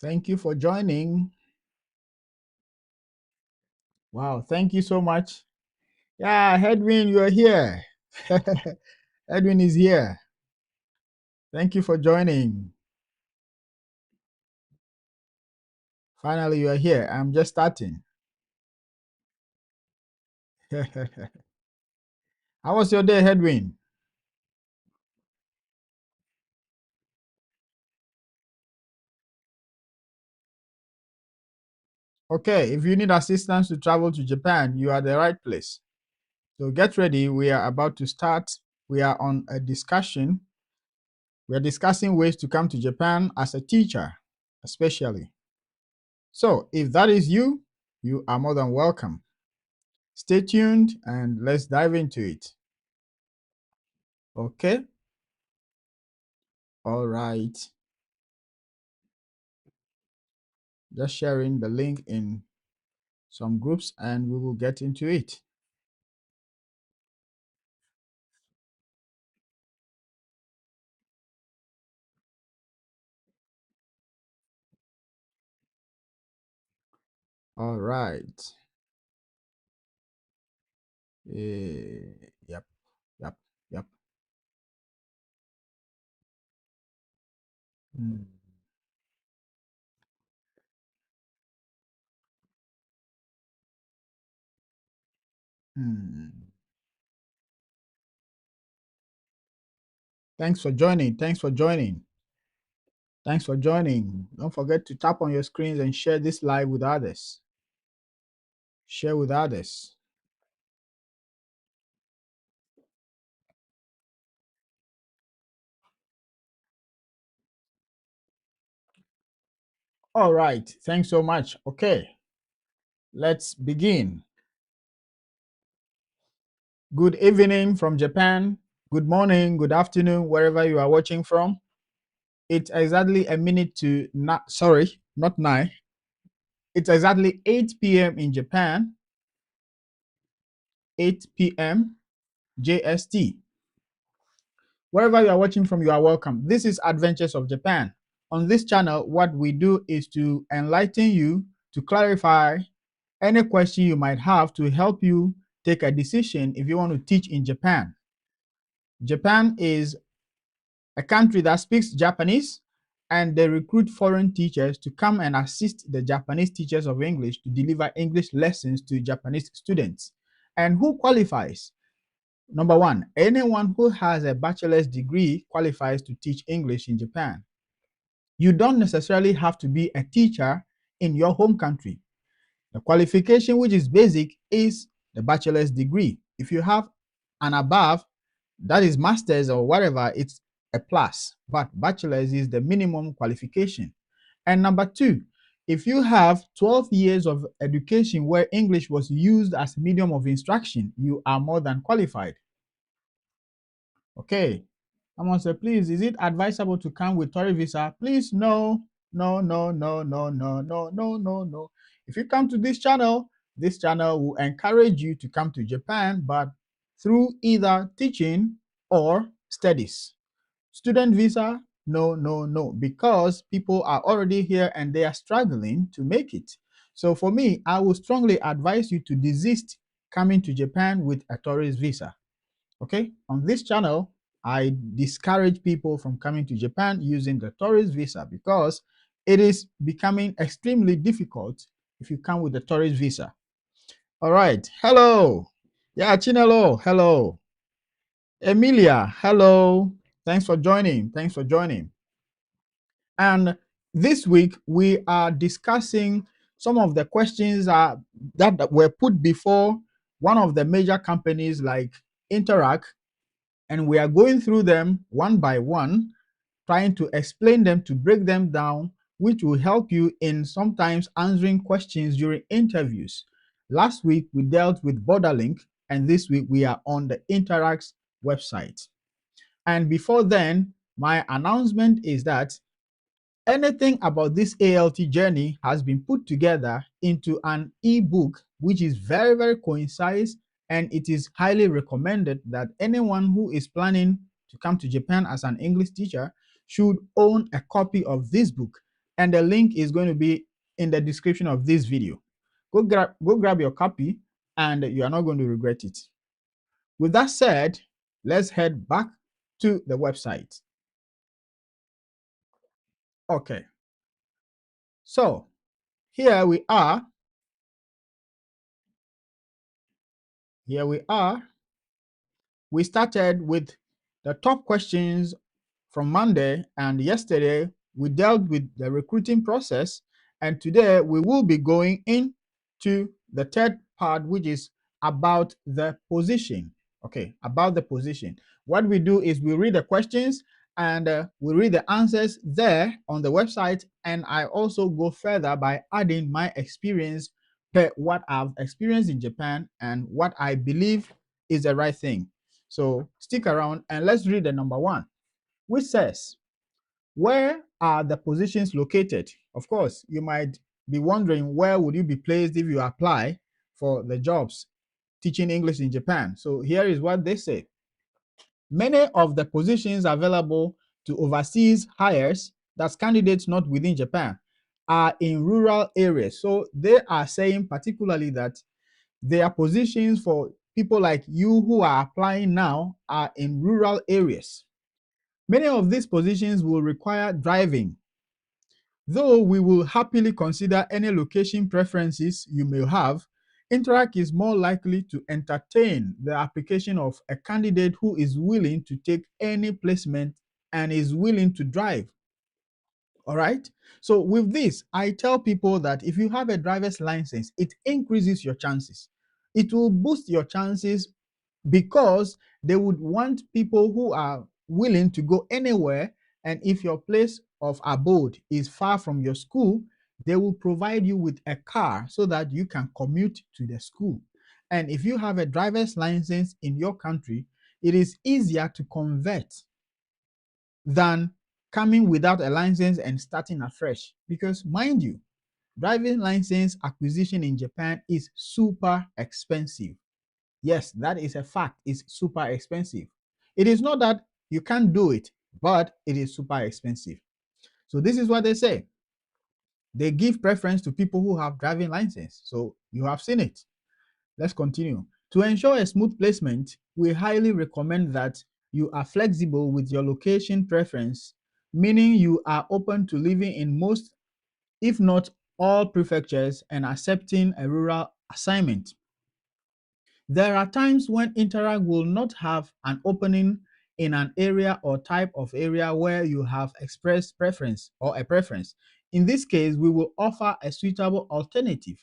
Thank you for joining. Wow, thank you so much. Yeah, Edwin, you're here. Edwin is here. Thank you for joining. Finally, you are here. I'm just starting. How was your day, Edwin? Okay, if you need assistance to travel to Japan, you are the right place. So get ready. We are about to start. We are on a discussion. We are discussing ways to come to Japan as a teacher, especially. So if that is you, you are more than welcome. Stay tuned and let's dive into it. Okay. All right. Just sharing the link in some groups and we will get into it. All right. Yep. Yep. Yep. Hmm. Hmm. Thanks for joining. Thanks for joining. Thanks for joining. Don't forget to tap on your screens and share this live with others. Share with others. All right. Thanks so much. Okay. Let's begin. Good evening from Japan. Good morning, good afternoon, wherever you are watching from. It's exactly a minute to not sorry, not 9. It's exactly 8 p.m. in Japan, 8 p.m. JST. Wherever you are watching from, you are welcome. This is Adventures of Japan. On this channel, what we do is to enlighten you, to clarify any question you might have to help you take a decision if you want to teach in Japan. Japan is a country that speaks Japanese, and they recruit foreign teachers to come and assist the Japanese teachers of English to deliver English lessons to Japanese students. And who qualifies? Number one, anyone who has a bachelor's degree qualifies to teach English in Japan. You don't necessarily have to be a teacher in your home country. The qualification, which is basic, is the bachelor's degree. If you have an above, that is master's or whatever, it's a plus, but bachelor's is the minimum qualification. And number two, if you have 12 years of education where English was used as a medium of instruction, you are more than qualified. Okay. Someone said, please, is it advisable to come with tourist visa? Please, no, no, no, no, no, no, no, no, no, no. If you come to this channel will encourage you to come to Japan, but through either teaching or studies. Student visa, no, no, no, because people are already here and they are struggling to make it. So for me, I would strongly advise you to desist coming to Japan with a tourist visa. Okay, on this channel, I discourage people from coming to Japan using the tourist visa because it is becoming extremely difficult if you come with the tourist visa. All right, hello. Yeah, Chinelo, hello. Emilia, hello. Thanks for joining. Thanks for joining. And this week, we are discussing some of the questions that were put before one of the major companies like Interac, and we are going through them one by one, trying to explain them, to break them down, which will help you in sometimes answering questions during interviews. Last week, we dealt with Borderlink, and this week we are on the Interact's website. And before then, my announcement is that anything about this ALT journey has been put together into an ebook, which is very, very concise, and it is highly recommended that anyone who is planning to come to Japan as an English teacher should own a copy of this book. and the link is going to be in the description of this video. Go grab your copy, and you are not going to regret it. With that said, let's head back to the website. Okay, so here we are. Here we are. We started with the top questions from Monday, and yesterday we dealt with the recruiting process, and today we will be going into the third part, which is about the position. Okay, about the position. What we do is we read the questions, and we read the answers there on the website, and I also go further by adding my experience per what I've experienced in Japan and what I believe is the right thing. So stick around and let's read the number one, which says, where are the positions located? Of course, you might be wondering, where would you be placed if you apply for the jobs teaching English in Japan? So here is what they say. Many of the positions available to overseas hires, that's candidates not within Japan, are in rural areas. So they are saying particularly that their positions for people like you who are applying now are in rural areas. Many of these positions will require driving. Though we will happily consider any location preferences you may have, Interac is more likely to entertain the application of a candidate who is willing to take any placement and is willing to drive. All right. So with this, I tell people that if you have a driver's license, it increases your chances. It will boost your chances because they would want people who are willing to go anywhere. And if your place of abode is far from your school, they will provide you with a car so that you can commute to the school. And if you have a driver's license in your country, it is easier to convert than coming without a license and starting afresh. Because mind you, driving license acquisition in Japan is super expensive. Yes, that is a fact. It's super expensive. It is not that you can't do it, but it is super expensive. So this is what they say. They give preference to people who have driving license. So you have seen it. Let's continue. To ensure a smooth placement, we highly recommend that you are flexible with your location preference, meaning you are open to living in most, if not all, prefectures and accepting a rural assignment. There are times when Interac will not have an opening in an area or type of area where you have expressed preference or a preference. In this case, we will offer a suitable alternative.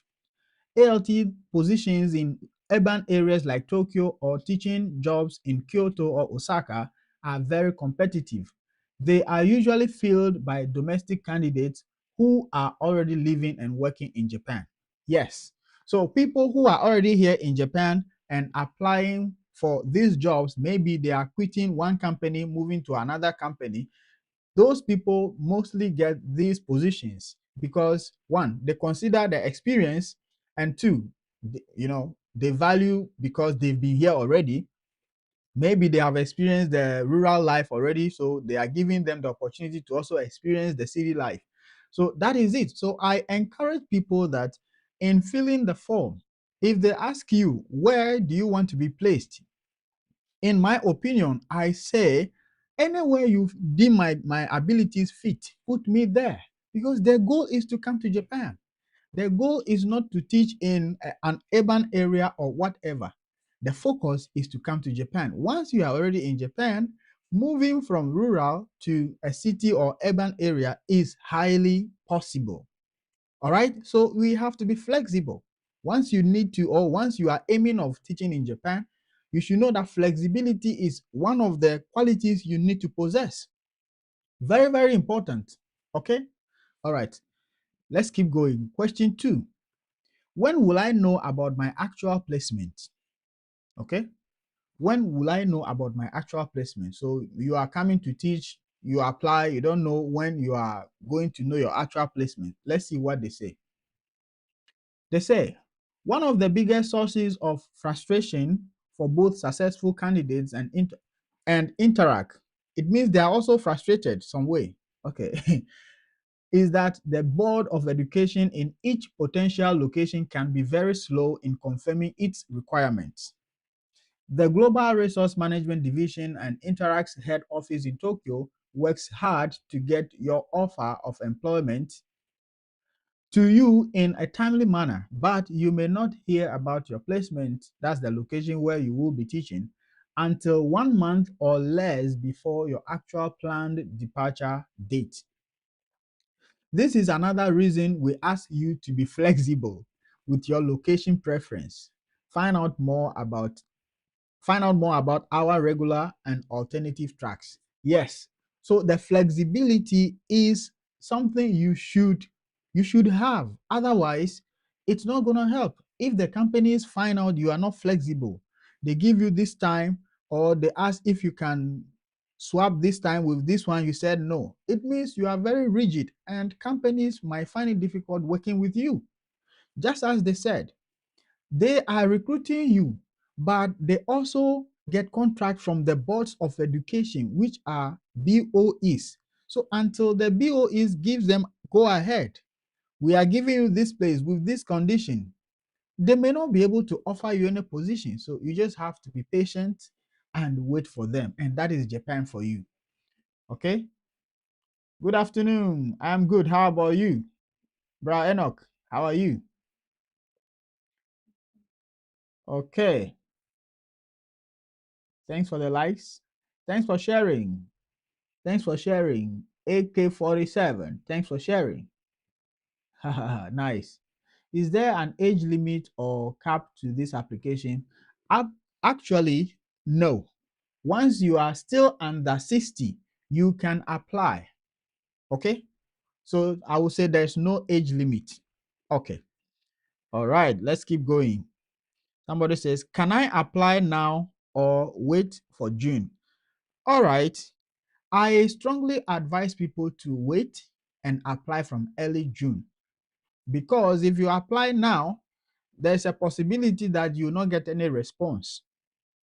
ALT positions in urban areas like Tokyo or teaching jobs in Kyoto or Osaka are very competitive. They are usually filled by domestic candidates who are already living and working in Japan. Yes. So people who are already here in Japan and applying for these jobs, maybe they are quitting one company, moving to another company. Those people mostly get these positions because one, they consider the experience, and two, they value because they've been here already. Maybe they have experienced the rural life already, so they are giving them the opportunity to also experience the city life. So that is it. So I encourage people that in filling the form, if they ask you, where do you want to be placed? In my opinion, I say, anywhere you deem my abilities fit, put me there. Because their goal is to come to Japan. Their goal is not to teach in an urban area or whatever. The focus is to come to Japan. Once you are already in Japan, moving from rural to a city or urban area is highly possible. All right, so we have to be flexible. Once you need to, or once you are aiming of teaching in Japan, you should know that flexibility is one of the qualities you need to possess. Very, very important. Okay, all right, let's keep going. Question 2. When will I know about my actual placement? Okay, when will I know about my actual placement? So you are coming to teach, you apply, you don't know when you are going to know your actual placement. Let's see what they say. They say, one of the biggest sources of frustration for both successful candidates and Interac, it means they are also frustrated some way. Okay. is that the Board of Education in each potential location can be very slow in confirming its requirements. The Global Resource Management Division and Interac's head office in Tokyo works hard to get your offer of employment to you in a timely manner, but you may not hear about your placement, that's the location where you will be teaching, until 1 month or less before your actual planned departure date. This is another reason we ask you to be flexible with your location preference. Find out more about our regular and alternative tracks. Yes, so the flexibility is something you should have. Otherwise, it's not going to help. If the companies find out you are not flexible, they give you this time, or they ask if you can swap this time with this one, you said no. It means you are very rigid, and companies might find it difficult working with you. Just as they said, they are recruiting you, but they also get contract from the boards of education, which are BOEs. So until the BOEs gives them go ahead, we are giving you this place with this condition, they may not be able to offer you any position. So you just have to be patient and wait for them. And that is Japan for you. Okay. Good afternoon. I'm good. How about you? Bra Enoch, how are you? Okay. Thanks for the likes. Thanks for sharing. Thanks for sharing. AK47. Thanks for sharing. Nice. Is there an age limit or cap to this application? Actually, no. Once you are still under 60, you can apply. Okay. So I will say there's no age limit. Okay. All right. Let's keep going. Somebody says, can I apply now or wait for June? All right. I strongly advise people to wait and apply from early June, because if you apply now, there's a possibility that you will not get any response.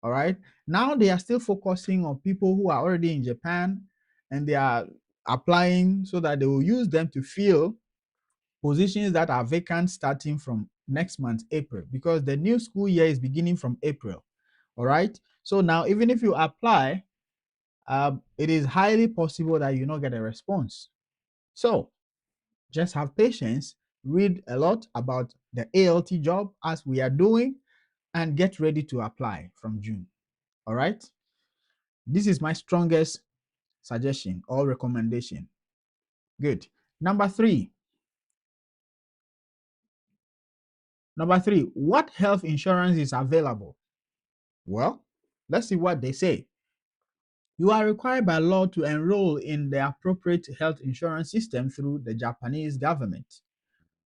All right. Now they are still focusing on people who are already in Japan, and they are applying so that they will use them to fill positions that are vacant starting from next month, April, because the new school year is beginning from April. All right. So now, even if you apply, it is highly possible that you not get a response. So just have patience, read a lot about the ALT job as we are doing, and get ready to apply from June. All right. This is my strongest suggestion or recommendation. Good. Number three, what health insurance is available? Well, let's see what they say. You are required by law to enroll in the appropriate health insurance system through the Japanese government.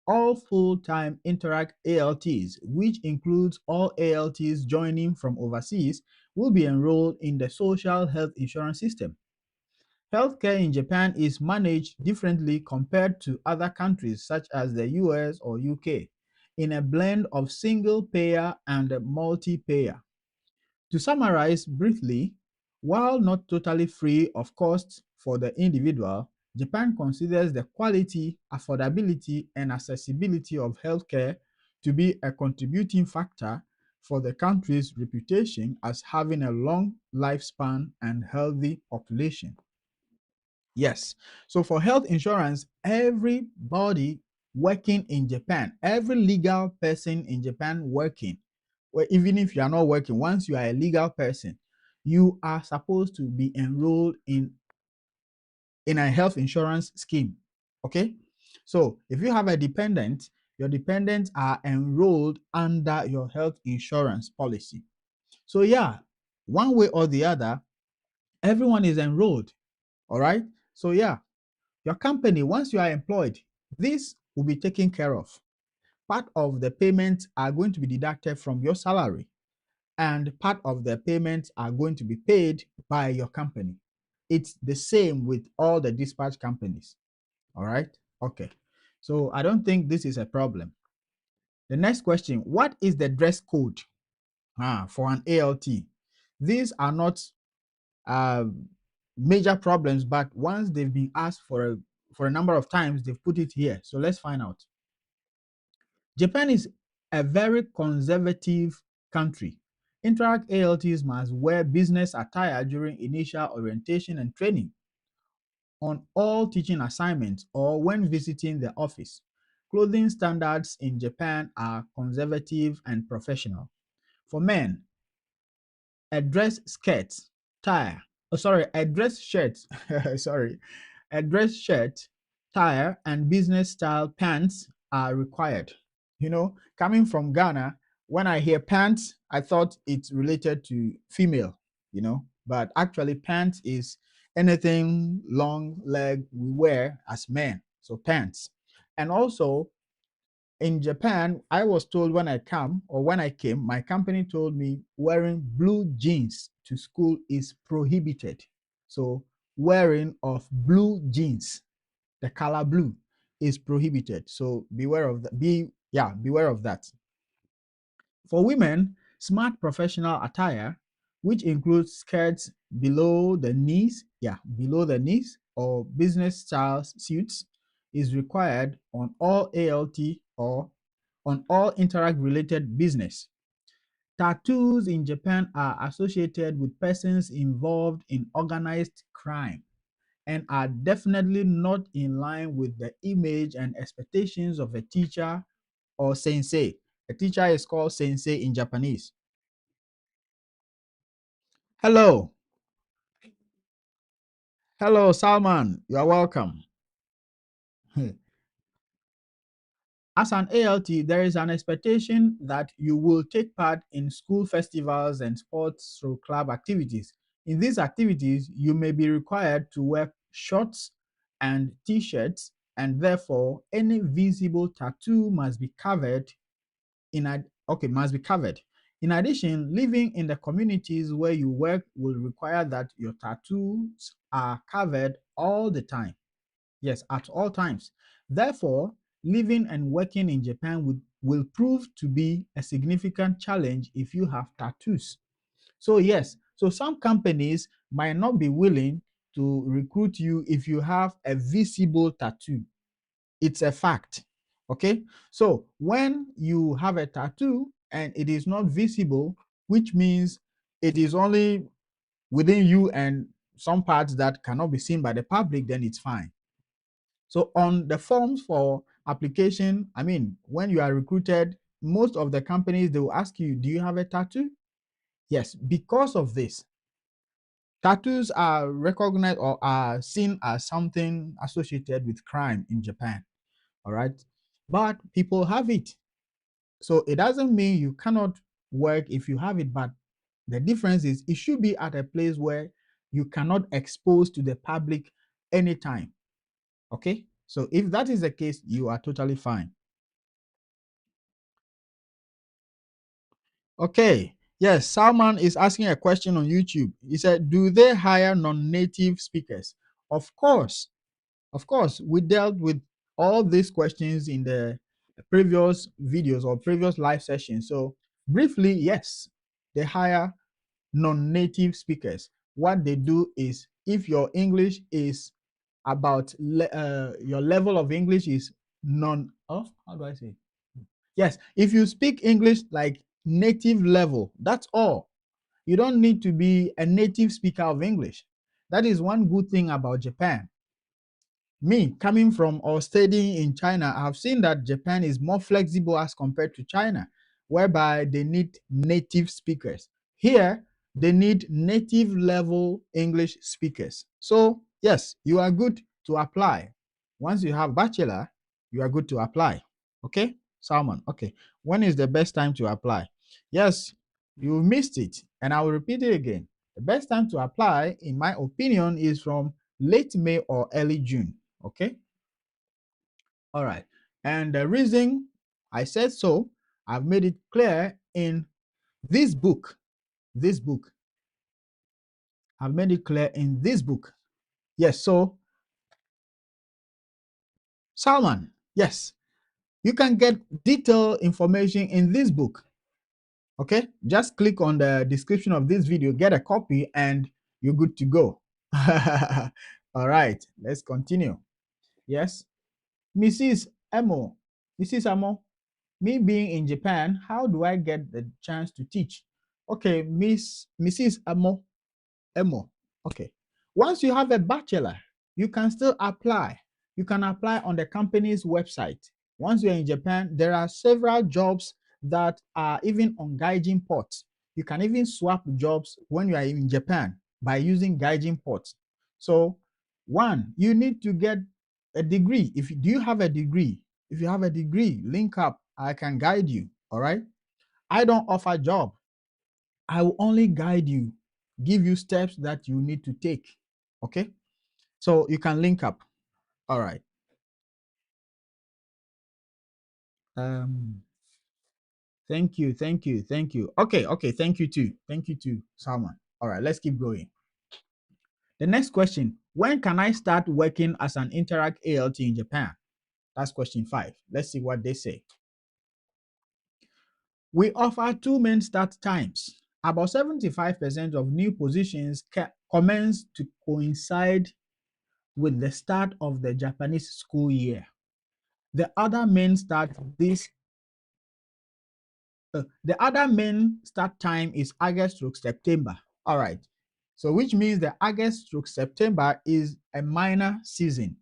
All full-time Interac ALTs, which includes all ALTs joining from overseas, will be enrolled in the social health insurance system. Healthcare in Japan is managed differently compared to other countries such as the US or UK, in a blend of single payer and multi-payer. To summarize briefly, while not totally free of cost for the individual, Japan considers the quality, affordability, and accessibility of healthcare to be a contributing factor for the country's reputation as having a long lifespan and healthy population. Yes, so for health insurance, everybody working in Japan, every legal person in Japan working, well, even if you are not working, once you are a legal person, you are supposed to be enrolled in a health insurance scheme. Okay, so if you have a dependent, your dependents are enrolled under your health insurance policy. So yeah, one way or the other, everyone is enrolled. All right. So yeah, your company, once you are employed, this will be taken care of. Part of the payments are going to be deducted from your salary, and part of the payments are going to be paid by your company. It's the same with all the dispatch companies. All right. Okay. So I don't think this is a problem. The next question, what is the dress code for an ALT? These are not uh, major problems, but once they've been asked for a number of times they've put it here. So let's find out. Japan is a very conservative country. Interac ALTs must wear business attire during initial orientation and training, on all teaching assignments, or when visiting the office. Clothing standards in Japan are conservative and professional. For men, a dress skirt, tie, a dress shirt, sorry, a dress shirt, tie, and business style pants are required. You know, coming from Ghana, when I hear pants, I thought it's related to female, but actually, pants is anything long leg we wear as men. So, pants. And also, in Japan, I was told when I came, my company told me wearing blue jeans to school is prohibited. So wearing of blue jeans, the color blue, is prohibited. So beware of that. Beware of that. For women, smart professional attire, which includes skirts below the knees, or business style suits, is required on all ALT or on all Interact related business. Tattoos in Japan are associated with persons involved in organized crime and are definitely not in line with the image and expectations of a teacher or sensei. A teacher is called sensei in Japanese. Hello. Hello, Salman. You are welcome. As an ALT, there is an expectation that you will take part in school festivals and sports or club activities. In these activities, you may be required to wear shorts and t-shirts, and therefore any visible tattoo must be covered. Must be covered. In addition, living in the communities where you work will require that your tattoos are covered all the time. Yes, at all times. Therefore, living and working in Japan will prove to be a significant challenge if you have tattoos. So, yes, so some companies might not be willing to recruit you if you have a visible tattoo. It's a fact. Okay, so when you have a tattoo and it is not visible, which means it is only within you and some parts that cannot be seen by the public, then it's fine. So on the forms for application, when you are recruited, most of the companies, they will ask you, do you have a tattoo? Yes, because of this, tattoos are recognized or are seen as something associated with crime in Japan. All right. But people have it. So it doesn't mean you cannot work if you have it, but the difference is it should be at a place where you cannot expose to the public anytime. Okay, so if that is the case, you are totally fine. Okay, yes, Salman is asking a question on YouTube. He said, do they hire non-native speakers? Of course, we dealt with all these questions in the previous videos or previous live sessions. So briefly, yes, they hire non-native speakers. What they do is, if your English is about your level of English is how do I say? Yes, if you speak English like native level, that's all. You don't need to be a native speaker of English. That is one good thing about Japan. Me coming from or studying in China, I've seen that Japan is more flexible as compared to China, whereby they need native speakers. Here, they need native level English speakers. So, yes, you are good to apply. Once you have bachelor, you are good to apply. Okay, Salman. Okay, when is the best time to apply? Yes, you missed it, and I will repeat it again. The best time to apply, in my opinion, is from late May or early June. Okay. All right. And the reason I said so, I've made it clear in this book. This book. I've made it clear in this book. Yes. So, Salman, yes, you can get detailed information in this book. Okay. Just click on the description of this video, get a copy, and you're good to go. All right. Let's continue. Yes. Mrs. Emo. Mrs. Amo, me being in Japan, how do I get the chance to teach? Okay, Mrs. Emo. Okay. Once you have a bachelor, you can still apply. You can apply on the company's website. Once you're in Japan, there are several jobs that are even on Gaijin ports. You can even swap jobs when you are in Japan by using Gaijin ports. So, one, you need to get a degree. Do you have a degree? If you have a degree, link up. I can guide you. All right. I don't offer job. I will only guide you, give you steps that you need to take. Okay. So you can link up. All right. Um, thank you, thank you, thank you. Okay, thank you too. Thank you too, Salman. All right, let's keep going. The next question: when can I start working as an Interac ALT in Japan? That's question 5. Let's see what they say. We offer 2 main start times. About 75% of new positions commence to coincide with the start of the Japanese school year. The other main start this the other main start time is August through September. All right. So which means the August through September is a minor season,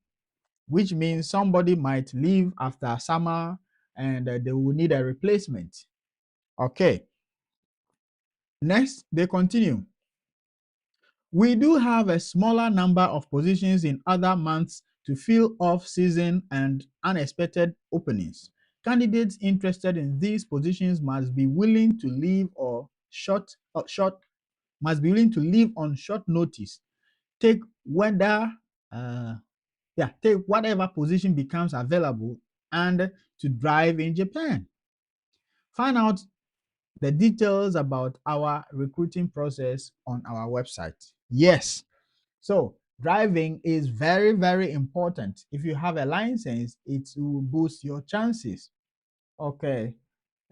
which means somebody might leave after summer and they will need a replacement. Okay. Next, they continue. We do have a smaller number of positions in other months to fill off-season and unexpected openings. Candidates interested in these positions must be willing to leave on short notice. Take take whatever position becomes available and to drive in Japan. Find out the details about our recruiting process on our website. Yes. So driving is very, very important. If you have a license, it will boost your chances. Okay.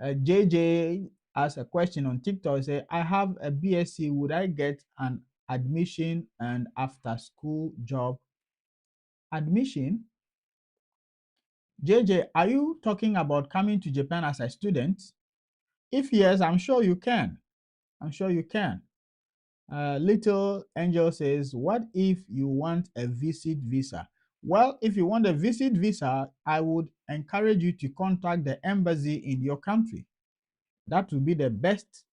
JJ asked a question on TikTok. Say, I have a BSc. Would I get an admission and after school job admission? JJ, are you talking about coming to Japan as a student? If yes, I'm sure you can. I'm sure you can. Little Angel says, what if you want a visit visa? Well, if you want a visit visa, I would encourage you to contact the embassy in your country. That would be the best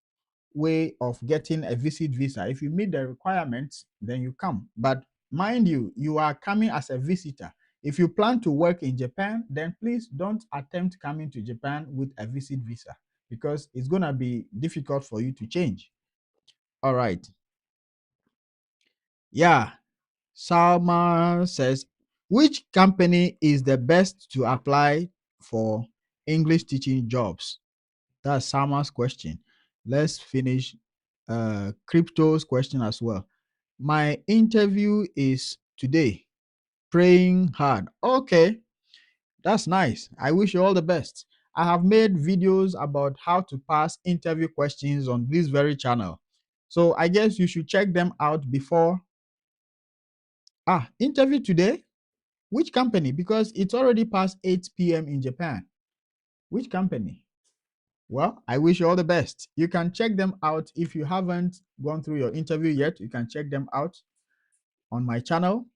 way of getting a visit visa. If you meet the requirements, then you come. But mind you, you are coming as a visitor. If you plan to work in Japan, then please don't attempt coming to Japan with a visit visa because it's going to be difficult for you to change. All right. Yeah. Salma says, which company is the best to apply for English teaching jobs? That's Salma's question. Let's finish Crypto's question as well. My interview is today. Praying hard. Okay, that's nice. I wish you all the best. I have made videos about how to pass interview questions on this very channel. So I guess you should check them out before. Interview today? Which company? Because it's already past 8 p.m. in Japan. Which company? Well, I wish you all the best. You can check them out if you haven't gone through your interview yet. You can check them out on my channel,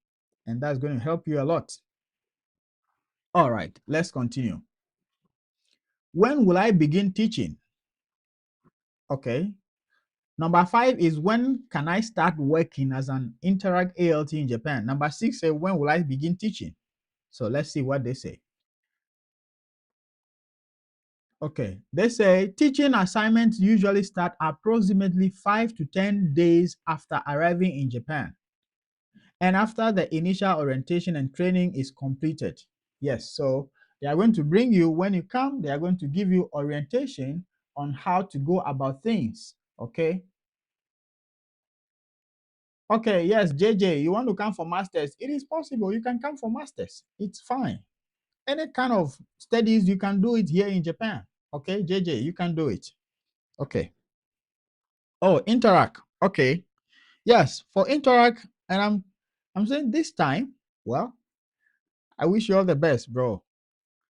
and that's going to help you a lot. All right, let's continue. When will I begin teaching? Okay. Number 5 is when can I start working as an Interac ALT in Japan? Number 6 says when will I begin teaching? So let's see what they say. Okay, they say teaching assignments usually start approximately 5 to 10 days after arriving in Japan and after the initial orientation and training is completed. Yes, so they are going to bring you, when you come, they are going to give you orientation on how to go about things. Okay. Okay, yes, JJ, you want to come for masters? It is possible. You can come for masters. It's fine. Any kind of studies, you can do it here in Japan. Okay, JJ, you can do it. Okay. Oh, Interac. Okay. Yes, for Interac, and I'm saying this time, well, I wish you all the best, bro.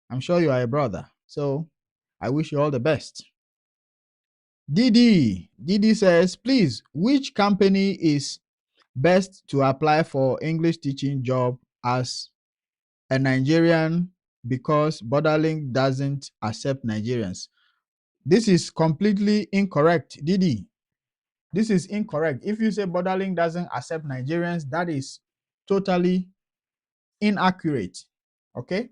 I'm sure you are a brother. So I wish you all the best. Didi says, please, which company is best to apply for English teaching job as a Nigerian because Borderlink doesn't accept Nigerians? This is completely incorrect, Didi. This is incorrect. If you say Borderlink doesn't accept Nigerians, that is totally inaccurate. Okay?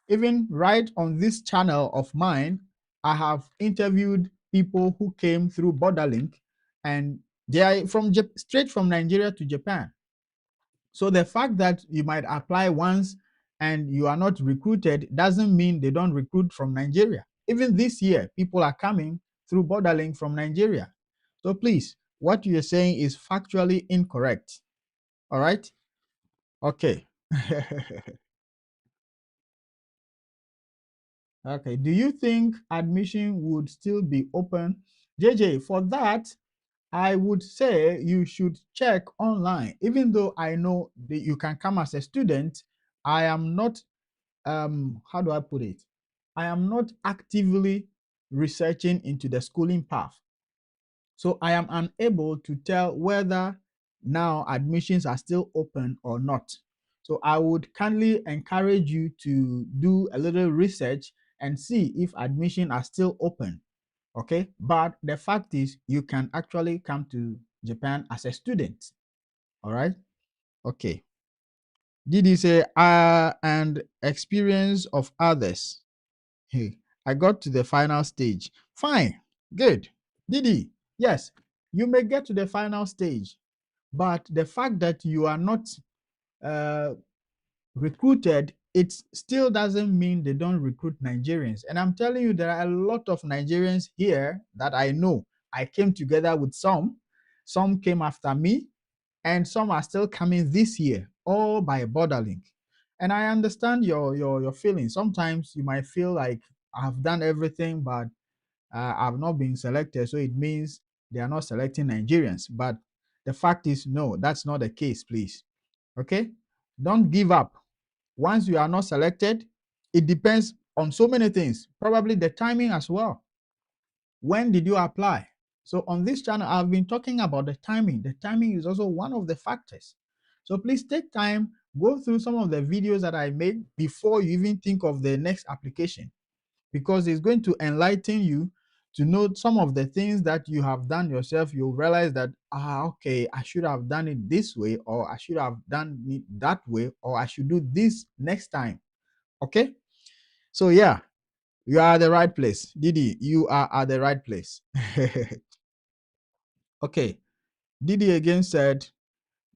Even right on this channel of mine, I have interviewed people who came through Borderlink, and they are from straight from Nigeria to Japan. So the fact that you might apply once and you are not recruited doesn't mean they don't recruit from Nigeria. Even this year, people are coming through Borderlink from Nigeria. So please, what you're saying is factually incorrect. All right? Okay. Okay. Do you think admission would still be open? JJ, for that, I would say you should check online. Even though I know that you can come as a student, I am not, how do I put it? I am not actively researching into the schooling path. So I am unable to tell whether now admissions are still open or not. So I would kindly encourage you to do a little research and see if admission are still open. Okay, but the fact is you can actually come to Japan as a student. All right. Okay. Did he say and experience of others? Hey, I got to the final stage. Fine. Good. Didi, yes, you may get to the final stage, but the fact that you are not uh, recruited, it still doesn't mean they don't recruit Nigerians. And I'm telling you, there are a lot of Nigerians here that I know. I came together with some came after me, and some are still coming this year, all by Borderlink. And I understand your feelings. Sometimes you might feel like I've done everything, but I've not been selected, so it means they are not selecting Nigerians. But the fact is, no, that's not the case, please. Okay? Don't give up. Once you are not selected, it depends on so many things, probably the timing as well. When did you apply? So on this channel, I've been talking about the timing. The timing is also one of the factors. So please take time, go through some of the videos that I made before you even think of the next application, because it's going to enlighten you to know some of the things that you have done yourself. You'll realize that, okay, I should have done it this way, or I should have done it that way, or I should do this next time. Okay? So yeah, you are at the right place. Didi, you are at the right place. Okay. Didi again said,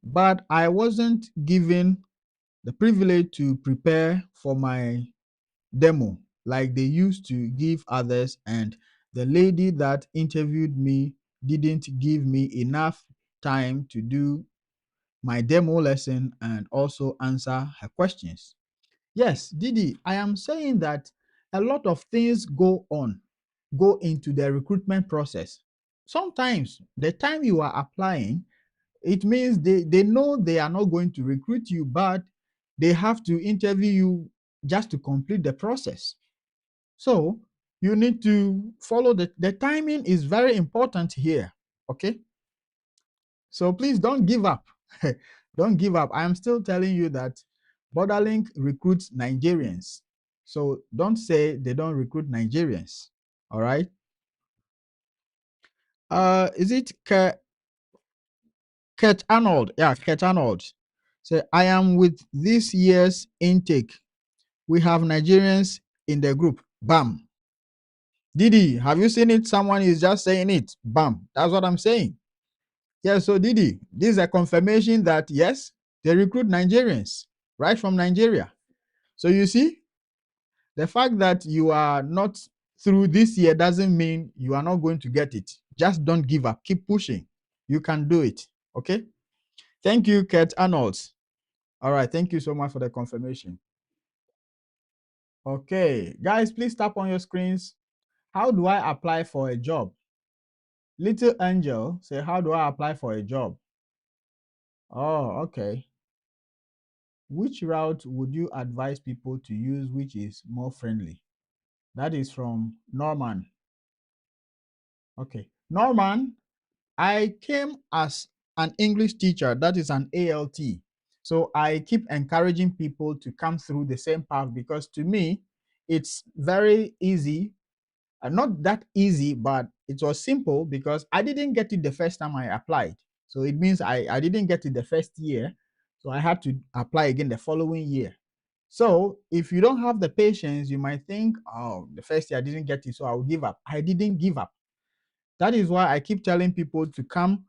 but I wasn't given the privilege to prepare for my demo like they used to give others, and the lady that interviewed me didn't give me enough time to do my demo lesson and also answer her questions. Yes, Didi, I am saying that a lot of things go into the recruitment process. Sometimes the time you are applying, it means they know they are not going to recruit you, but they have to interview you just to complete the process. So you need to follow the timing is very important here. Okay. So please don't give up. Don't give up. I am still telling you that Borderlink recruits Nigerians. So don't say they don't recruit Nigerians. All right. Is it Ket Arnold? Yeah, Ket Arnold. Say, I am with this year's intake. We have Nigerians in the group. Bam. Didi, have you seen it? Someone is just saying it. Bam. That's what I'm saying. Yeah, so Didi, this is a confirmation that yes, they recruit Nigerians right from Nigeria. So you see, the fact that you are not through this year doesn't mean you are not going to get it. Just don't give up. Keep pushing. You can do it. Okay. Thank you, Kurt Arnold. All right. Thank you so much for the confirmation. Okay, guys, please tap on your screens. How do I apply for a job? Little Angel say, how do I apply for a job? Oh, okay. Which route would you advise people to use which is more friendly? That is from Norman. Okay. Norman, I came as an English teacher, that is an ALT. So I keep encouraging people to come through the same path because to me, it's very easy. Not that easy, but it was simple because I didn't get it the first time I applied. So it means I didn't get it the first year. So I had to apply again the following year. So if you don't have the patience, you might think, oh, the first year I didn't get it, so I'll give up. I didn't give up. That is why I keep telling people to come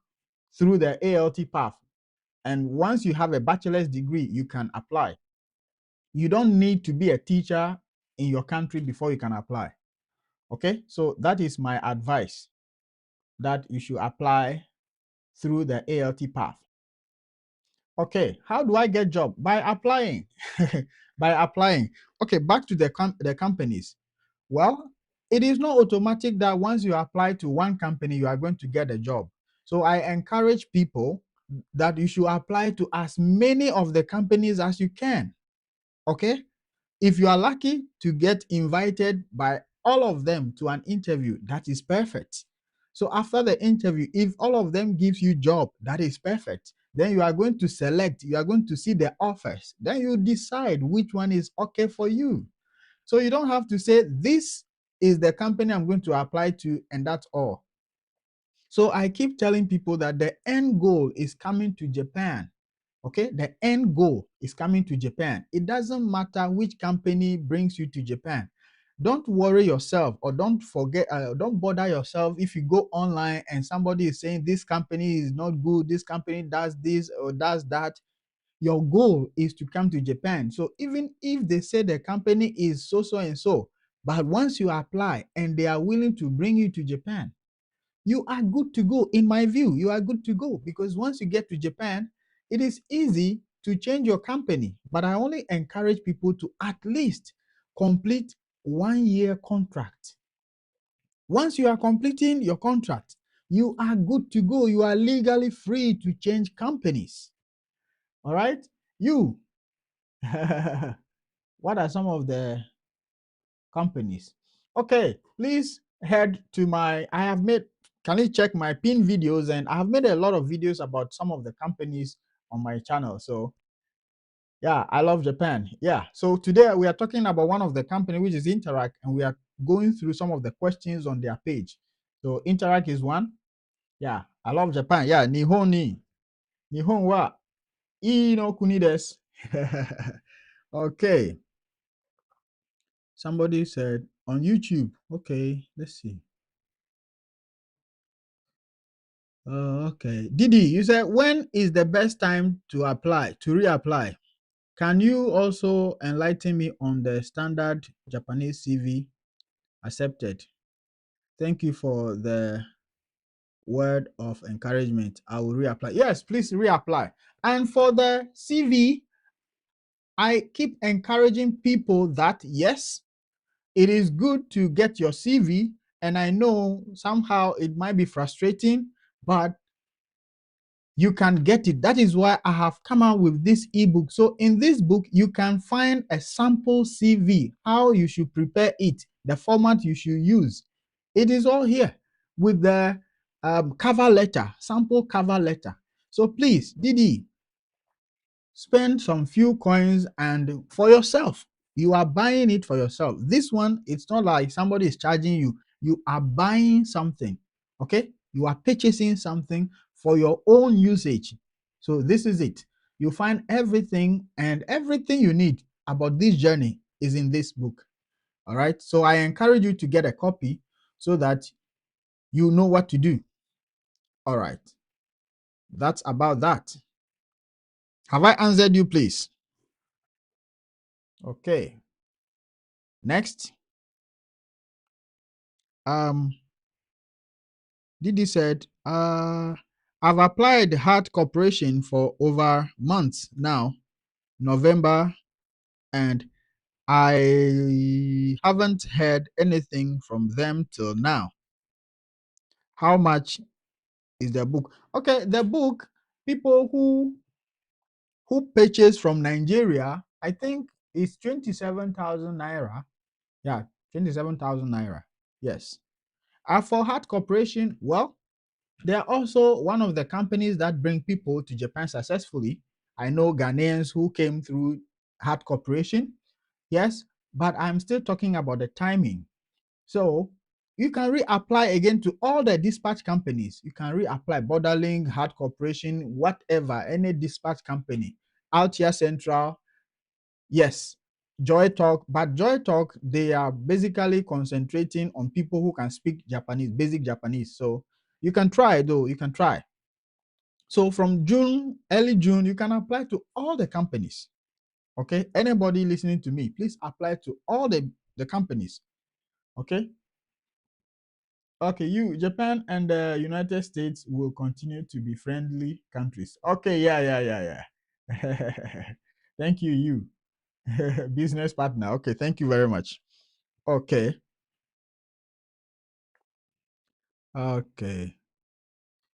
through the ALT path. And once you have a bachelor's degree, you can apply. You don't need to be a teacher in your country before you can apply. Okay, so that is my advice, that you should apply through the ALT path. Okay, how do I get job? By applying. By applying. Okay, back to the companies. Well, it is not automatic that once you apply to one company, you are going to get a job. So I encourage people that you should apply to as many of the companies as you can. Okay? If you are lucky to get invited by all of them to an interview, that is perfect. So after the interview, if all of them gives you job, that is perfect. Then you are going to select, you are going to see the offers. Then you decide which one is okay for you. So you don't have to say, this is the company I'm going to apply to, and that's all. So I keep telling people that the end goal is coming to Japan. Okay, the end goal is coming to Japan. It doesn't matter which company brings you to Japan. Don't worry yourself, or don't don't bother yourself if you go online and somebody is saying this company is not good, this company does this or does that. Your goal is to come to Japan. So even if they say the company is so so and so, but once you apply and they are willing to bring you to Japan, you are good to go. In my view, you are good to go, because once you get to Japan, it is easy to change your company. But I only encourage people to at least complete 1 year contract. Once you are completing your contract, you are good to go. You are legally free to change companies. All right? You, what are some of the companies? Okay, please head to I have made, can you check my pin videos? And I have made a lot of videos about some of the companies on my channel. So yeah, I love Japan. Yeah. So today we are talking about one of the company, which is Interac, and we are going through some of the questions on their page. So Interac is one. Yeah, I love Japan. Yeah, Nihon ni. Nihon wa ii no kuni desu. Okay. Somebody said on YouTube. Okay, let's see. Okay. Didi, you said when is the best time to reapply? Can you also enlighten me on the standard Japanese CV accepted? Thank you for the word of encouragement. I will reapply. Yes, please reapply. And for the CV, I keep encouraging people that yes, it is good to get your CV. And I know somehow it might be frustrating, but you can get it. That is why I have come out with this ebook. So in this book, you can find a sample CV, how you should prepare it, the format you should use. It is all here with the cover letter, sample cover letter. So please, Didi, spend some few coins and for yourself. You are buying it for yourself. This one, it's not like somebody is charging you. You are buying something. Okay, you are purchasing something for your own usage. So this is it. You find everything, and everything you need about this journey is in this book. All right, so I encourage you to get a copy so that you know what to do. All right, that's about that. Have I answered you, please? Okay. Next, Didi said, I've applied Heart Corporation for over months now, November, and I haven't heard anything from them till now. How much is the book? Okay, the book, people who who purchased from Nigeria, I think it's 27,000 naira. Yeah, 27,000 naira. Yes. For Heart Corporation, well, they are also one of the companies that bring people to Japan successfully. I know Ghanaians who came through Heart Corporation. Yes, but I'm still talking about the timing. So you can reapply again to all the dispatch companies. You can reapply Borderlink, Heart Corporation, whatever, any dispatch company, Altia Central. Yes, Joy Talk, but Joy Talk, they are basically concentrating on people who can speak Japanese, basic Japanese. So you can try though, you can try. So from June, early June, you can apply to all the companies. Okay, anybody listening to me, please apply to all the companies. Okay. Okay, Japan and the United States will continue to be friendly countries. Okay, yeah. Thank you. Business partner. Okay, thank you very much. Okay. Okay.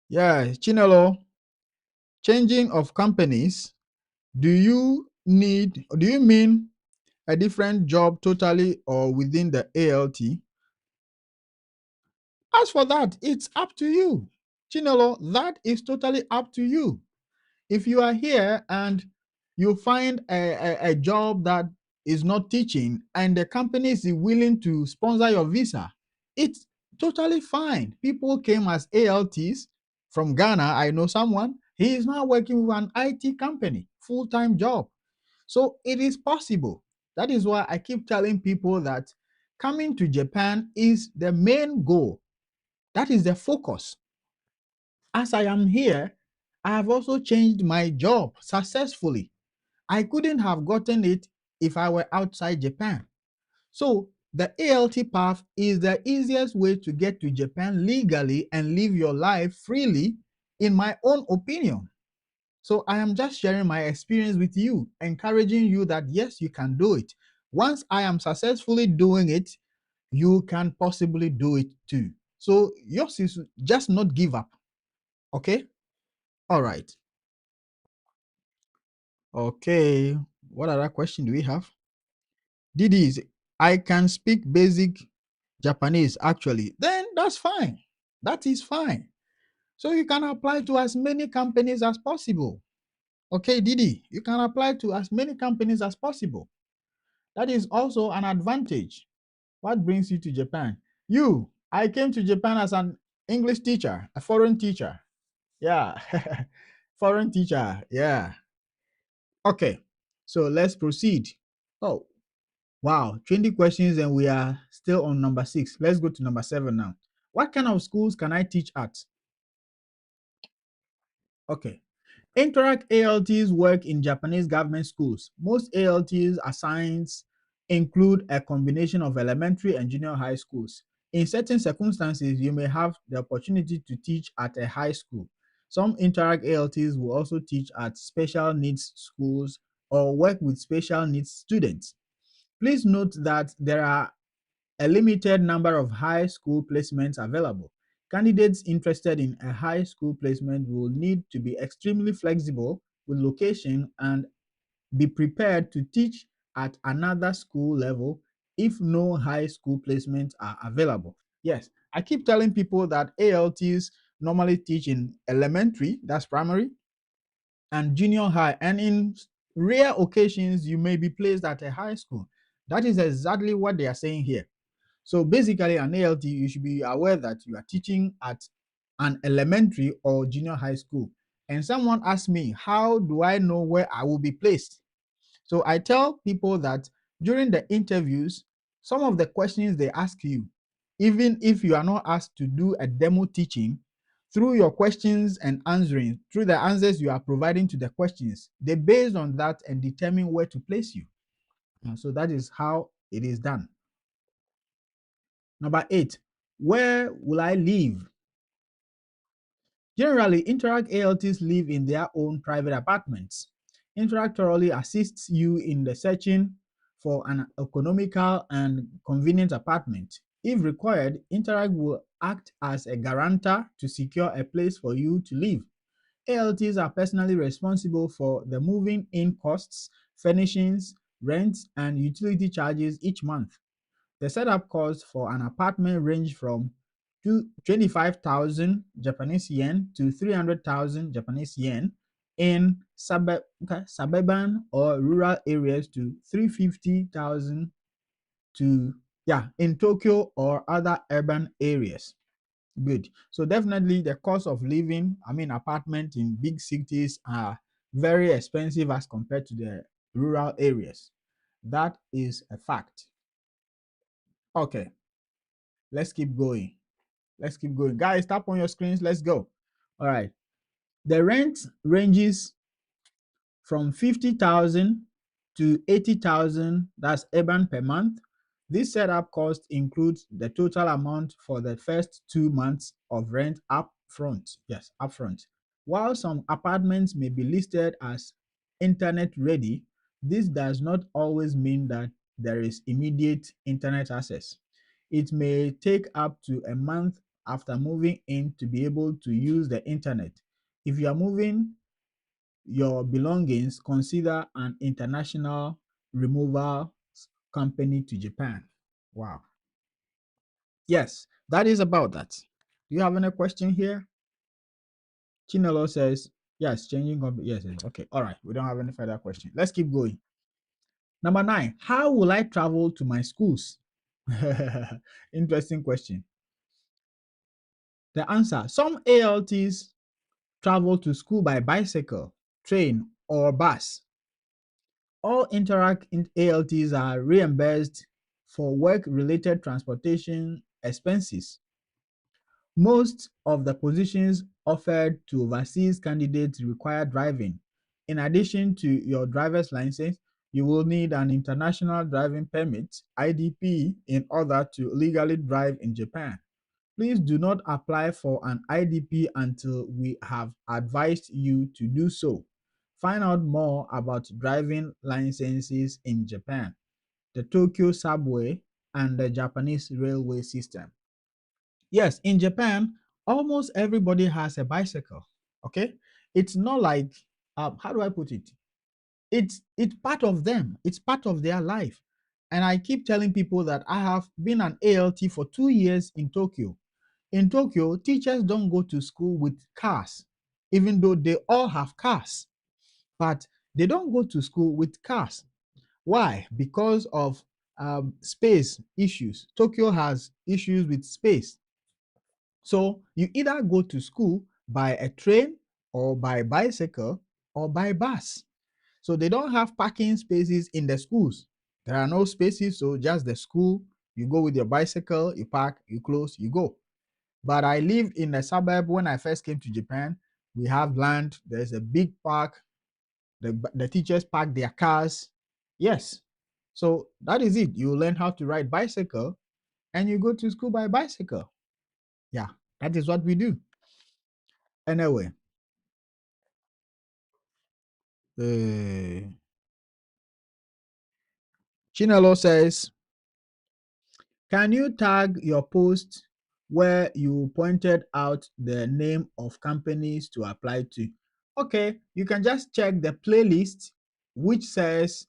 Yeah, Chinelo, changing of companies. Do you mean a different job totally or within the ALT? As for that, it's up to you. Chinelo, that is totally up to you. If you are here and you find a job that is not teaching and the company is willing to sponsor your visa, it's totally fine. People came as ALTs from Ghana. I know someone, he is now working with an IT company, full-time job. So it is possible. That is why I keep telling people that coming to Japan is the main goal. That is the focus. As I am here, I have also changed my job successfully. I couldn't have gotten it if I were outside Japan. So the ALT path is the easiest way to get to Japan legally and live your life freely, in my own opinion. So I am just sharing my experience with you, encouraging you that yes, you can do it. Once I am successfully doing it, you can possibly do it too. So yours is just not give up. Okay? All right. Okay. What other question do we have? Didi, I can speak basic Japanese actually. Then that's fine. That is fine. So you can apply to as many companies as possible. Okay, Didi, you can apply to as many companies as possible. That is also an advantage. What brings you to Japan? I came to Japan as an English teacher, a foreign teacher. Yeah. Foreign teacher. Yeah. Okay. So let's proceed. Oh, wow. 20 questions and we are still on number 6. Let's go to number 7 now. What kind of schools can I teach at? Okay. Interac ALTs work in Japanese government schools. Most ALTs assigns include a combination of elementary and junior high schools. In certain circumstances, you may have the opportunity to teach at a high school. Some Interac ALTs will also teach at special needs schools or work with special needs students. Please note that there are a limited number of high school placements available. Candidates interested in a high school placement will need to be extremely flexible with location and be prepared to teach at another school level if no high school placements are available. Yes, I keep telling people that ALTs normally teach in elementary, that's primary, and junior high, and in rare occasions, you may be placed at a high school. That is exactly what they are saying here. So basically, an ALT, you should be aware that you are teaching at an elementary or junior high school. And someone asked me, how do I know where I will be placed? So I tell people that during the interviews, some of the questions they ask you, even if you are not asked to do a demo teaching, through your questions and answering, through the answers you are providing to the questions, they based on that and determine where to place you. And so that is how it is done. Number 8, where will I live? Generally, Interac ALTs live in their own private apartments. Interac thoroughly assists you in the searching for an economical and convenient apartment. If required, Interac will act as a guarantor to secure a place for you to live. ALTs are personally responsible for the moving in costs, furnishings, rent, and utility charges each month. The setup costs for an apartment range from 25,000 Japanese yen to 300,000 Japanese yen in suburban or rural areas to 350,000 to in Tokyo or other urban areas. Good. So definitely the cost of living, apartment in big cities are very expensive as compared to the rural areas. That is a fact. Okay, let's keep going. Let's keep going. Guys, tap on your screens. Let's go. All right. The rent ranges from 50,000 to 80,000, that's urban per month. This setup cost includes the total amount for the first 2 months of rent up front. Yes, up front. While some apartments may be listed as internet ready, this does not always mean that there is immediate internet access. It may take up to a month after moving in to be able to use the internet. If you are moving your belongings, consider an international removal company to Japan. Wow. Yes, that is about that. Do you have any question here? Chinelo says, yes, changing company. Yes, yes, okay. All right. We don't have any further question. Let's keep going. Number 9, how will I travel to my schools? Interesting question. The answer, some ALTs travel to school by bicycle, train, or bus. All Interac ALTs are reimbursed for work-related transportation expenses. Most of the positions offered to overseas candidates require driving. In addition to your driver's license, you will need an international driving permit (IDP) in order to legally drive in Japan. Please do not apply for an IDP until we have advised you to do so. Find out more about driving licenses in Japan, the Tokyo subway, and the Japanese railway system. Yes, in Japan, almost everybody has a bicycle. Okay, it's not like how do I put it? It's part of them. It's part of their life. And I keep telling people that I have been an ALT for 2 years in Tokyo. In Tokyo, teachers don't go to school with cars, even though they all have cars, but they don't go to school with cars. Why? Because of space issues. Tokyo has issues with space. So you either go to school by a train or by bicycle or by bus. So they don't have parking spaces in the schools. There are no spaces, so just the school. You go with your bicycle, you park, you close, you go. But I lived in a suburb when I first came to Japan. We have land, there's a big park, the teachers park their cars. Yes. So that is it. You learn how to ride bicycle and you go to school by bicycle. Yeah, that is what we do. Anyway, Chinelo says, can you tag your post where you pointed out the name of companies to apply to? Okay, you can just check the playlist which says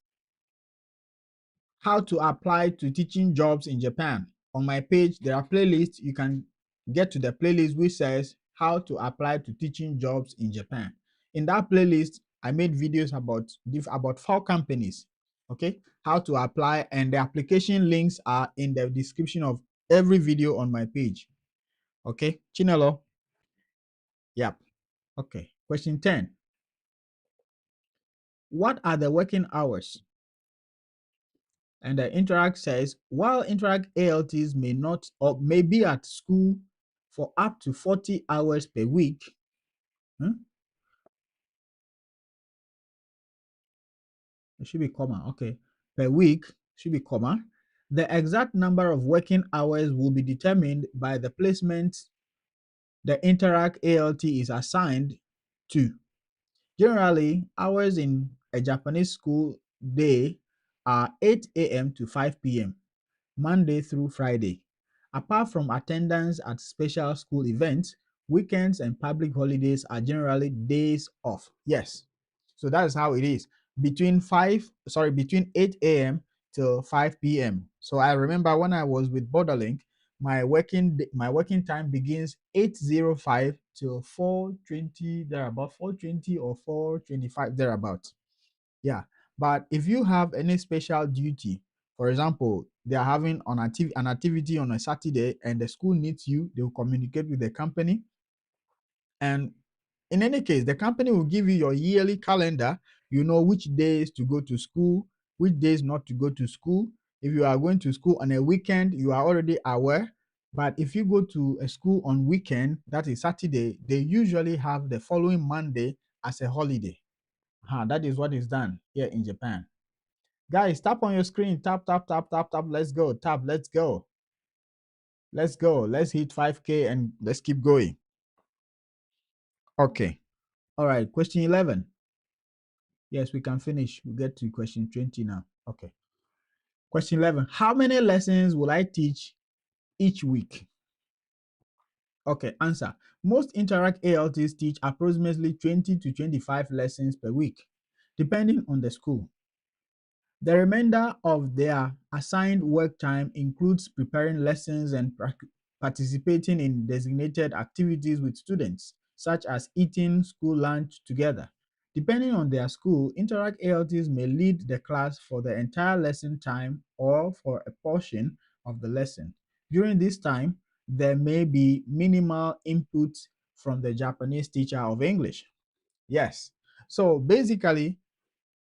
how to apply to teaching jobs in Japan. On my page, there are playlists. You can get to the playlist which says how to apply to teaching jobs in Japan. In that playlist, I made videos about 4 companies. Okay, how to apply, and the application links are in the description of every video on my page. Okay, Chinelo. Yep. Okay. Question 10. What are the working hours? And the Interac says, while Interac ALTs may not or may be at school for up to 40 hours per week, it should be comma, okay, per week, should be comma. The exact number of working hours will be determined by the placement the Interac ALT is assigned to. Generally, hours in a Japanese school day are 8 a.m. to 5 p.m. Monday through Friday. Apart from attendance at special school events, Weekends and public holidays are generally days off. Yes. So that is how it is. Between 8 a.m. till 5 p.m. So I remember when I was with Borderlink, my working time begins 8:05 till 4:20 thereabout, 4:20 or 4:25 thereabout. Yeah. But if you have any special duty, for example, they are having an activity on a Saturday and the school needs you, they will communicate with the company. And in any case, the company will give you your yearly calendar. You know which days to go to school, which days not to go to school. If you are going to school on a weekend, you are already aware. But if you go to a school on weekend, that is Saturday, they usually have the following Monday as a holiday. That is what is done here in Japan. Guys, tap on your screen. Tap, tap, tap, tap, tap. Let's go. Tap, let's go. Let's go. Let's hit 5K and let's keep going. Okay. All right. Question 11. Yes, we can finish. We'll get to question 20 now. Okay. Question 11. How many lessons will I teach each week? Okay, answer. Most Interac ALTs teach approximately 20 to 25 lessons per week, depending on the school. The remainder of their assigned work time includes preparing lessons and participating in designated activities with students, such as eating school lunch together. Depending on their school, Interact ALTs may lead the class for the entire lesson time or for a portion of the lesson. During this time, there may be minimal input from the Japanese teacher of English. Yes. So basically,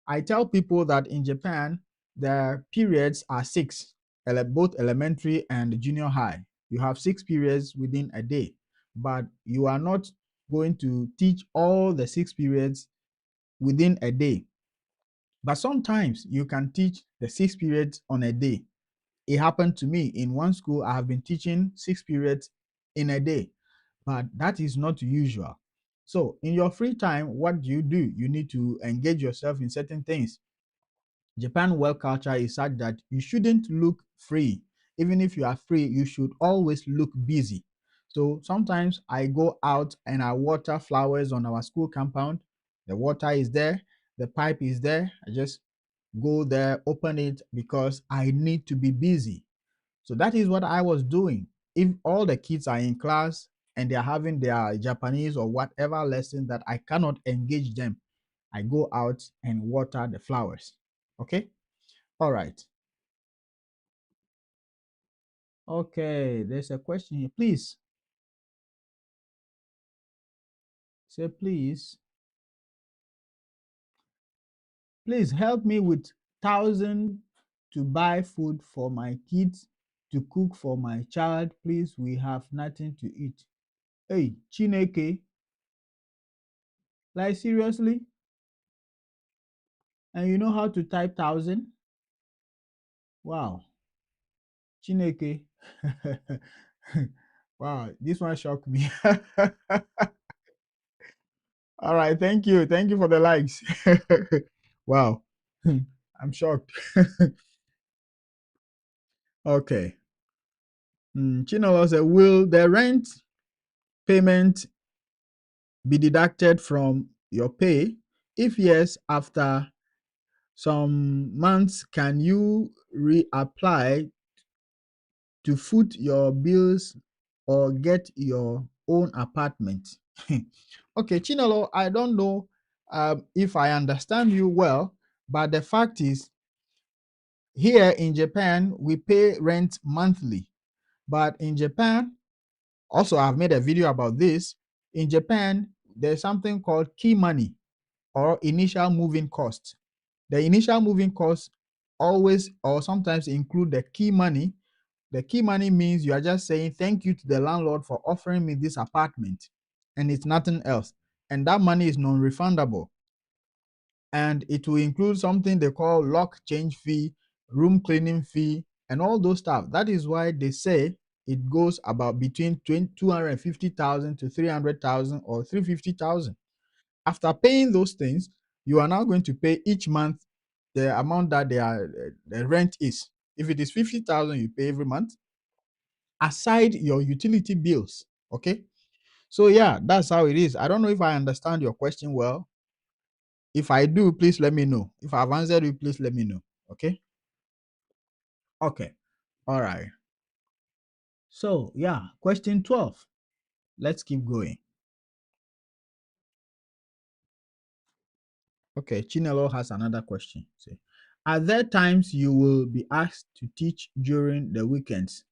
I tell people that in Japan, the periods are six, both elementary and junior high. You have 6 periods within a day, but you are not going to teach all the 6 periods within a day. But sometimes you can teach the 6 periods on a day. It happened to me in one school. I have been teaching 6 periods in a day, but that is not usual. So, in your free time, what do? You need to engage yourself in certain things. Japan work culture is such that you shouldn't look free. Even if you are free, you should always look busy. So sometimes I go out and I water flowers on our school compound. The water is there, the pipe is there. I just go there, open it because I need to be busy. So that is what I was doing. If all the kids are in class and they're having their Japanese or whatever lesson that I cannot engage them, I go out and water the flowers. Okay? All right. Okay, there's a question here. Please say please. Please help me with 1,000 to buy food for my kids to cook for my child. Please, we have nothing to eat. Hey, Chineke, like seriously? And you know how to type 1,000? Wow, Chineke. Wow, this one shocked me. All right, thank you. Thank you for the likes. Wow, I'm shocked. Okay. Chinelo said, will the rent payment be deducted from your pay? If yes, after some months, can you reapply to foot your bills or get your own apartment? Okay, Chinelo, I don't know if I understand you well, but the fact is, here in Japan, we pay rent monthly. But in Japan, also, I've made a video about this. In Japan, there's something called key money or initial moving cost. The initial moving costs always or sometimes include the key money. The key money means you are just saying thank you to the landlord for offering me this apartment, and it's nothing else. And that money is non-refundable. And it will include something they call lock change fee, room cleaning fee, and all those stuff. That is why they say it goes about between 250,000 to 300,000 or 350,000. After paying those things, you are now going to pay each month the amount that the rent is. If it is 50,000, you pay every month, aside your utility bills. Okay. So yeah, that's how it is. I don't know if I understand your question well. If I do, please let me know. If I've answered you, please let me know. Okay. Okay. All right. So yeah, question 12. Let's keep going. Okay, Chinelo has another question. Say, are there times you will be asked to teach during the weekends?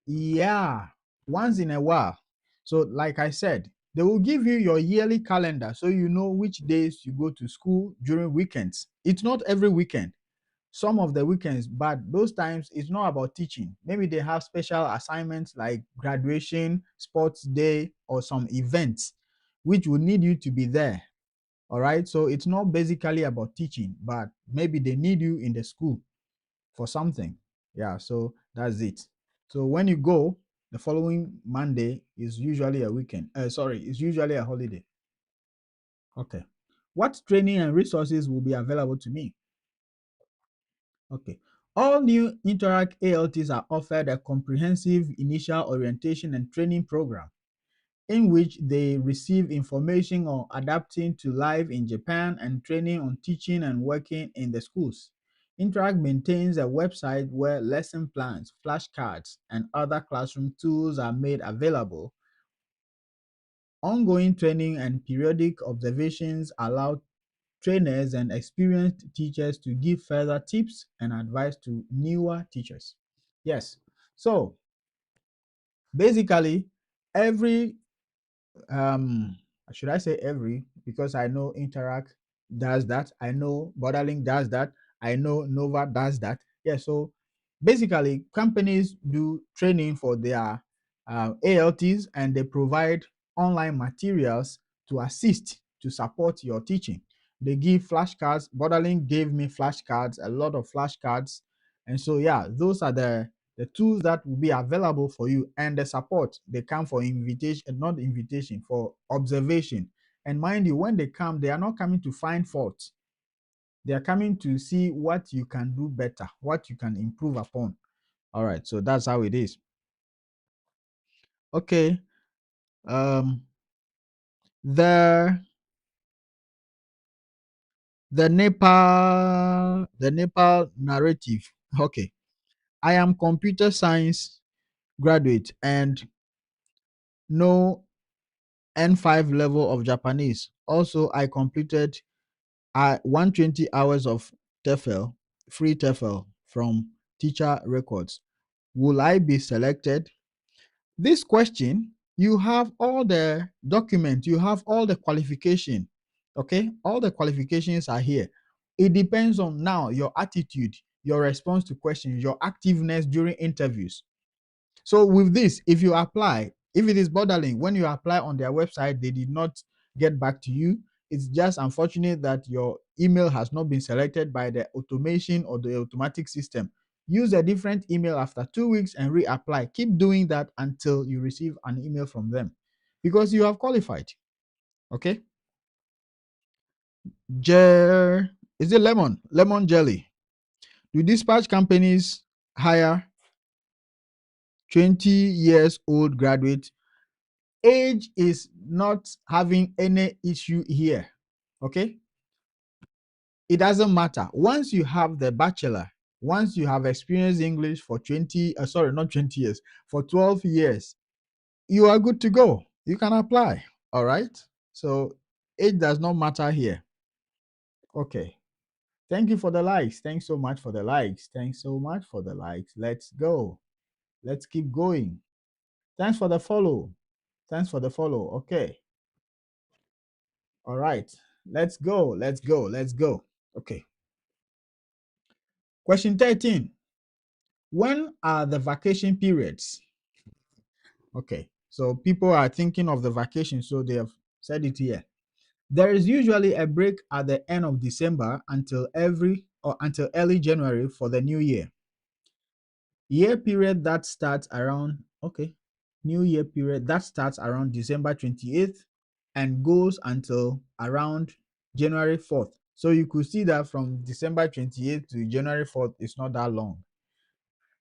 Yeah, once in a while. So, like I said, they will give you your yearly calendar so you know which days you go to school during weekends. It's not every weekend, some of the weekends, but those times it's not about teaching. Maybe they have special assignments like graduation, sports day, or some events which will need you to be there. All right. So it's not basically about teaching, but maybe they need you in the school for something. Yeah. So that's it. So when you go, the following Monday is usually a weekend. Sorry, it's usually a holiday. Okay. What training and resources will be available to me? Okay. All new Interac ALTs are offered a comprehensive initial orientation and training program in which they receive information on adapting to life in Japan and training on teaching and working in the schools. Interact maintains a website where lesson plans, flashcards, and other classroom tools are made available. Ongoing training and periodic observations allow trainers and experienced teachers to give further tips and advice to newer teachers. Yes. So basically, every um should I say every, because I know Interact does that, I know Borderlink does that, I know Nova does that. Yeah, so basically companies do training for their ALTs, and they provide online materials to assist to support your teaching. They give flashcards. Borderlink gave me flashcards, a lot of flashcards. And so yeah, those are the tools that will be available for you, and the support. They come for invitation, not invitation, for observation. And mind you, when they come, they are not coming to find faults. They are coming to see what you can do better, what you can improve upon. All right, so that's how it is. Okay. um the the Nepal narrative. Okay. I am computer science graduate and know N5 level of Japanese. Also, I completed 120 hours of TEFL, free TEFL from teacher records. Will I be selected? This question, you have all the documents, you have all the qualification. Okay, all the qualifications are here. It depends on now your attitude, your response to questions, your activeness during interviews. So with this, if you apply, if it is Borderlink, when you apply on their website, they did not get back to you. It's just unfortunate that your email has not been selected by the automation or the automatic system. Use a different email after 2 weeks and reapply. Keep doing that until you receive an email from them, because you have qualified. Okay. Is it lemon jelly? Do dispatch companies hire 20 years old graduates? Age is not having any issue here. Okay. It doesn't matter. Once you have the bachelor, once you have experienced English for 20, sorry, not 20 years, for 12 years, you are good to go. You can apply. All right. So age does not matter here. Okay. Thank you for the likes. Thanks so much for the likes. Thanks so much for the likes. Let's go. Let's keep going. Thanks for the follow. Thanks for the follow. Okay. All right. Let's go. Let's go. Let's go. Okay. Question 13. When are the vacation periods? Okay. So people are thinking of the vacation, so they have said it here. There is usually a break at the end of December until early January for the new year. Year period that starts around New year period that starts around December 28th and goes until around January 4th. So you could see that from December 28th to January 4th is not that long.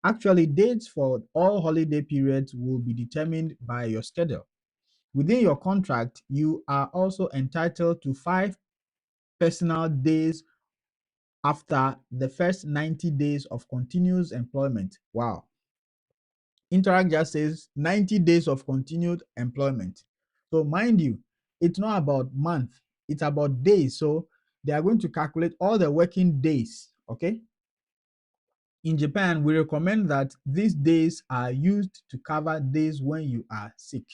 Actually, dates for all holiday periods will be determined by your schedule. Within your contract, you are also entitled to 5 personal days after the first 90 days of continuous employment. Wow. Interact just says 90 days of continued employment. So mind you, it's not about month, it's about days. So they are going to calculate all the working days. Okay. In Japan, we recommend that these days are used to cover days when you are sick.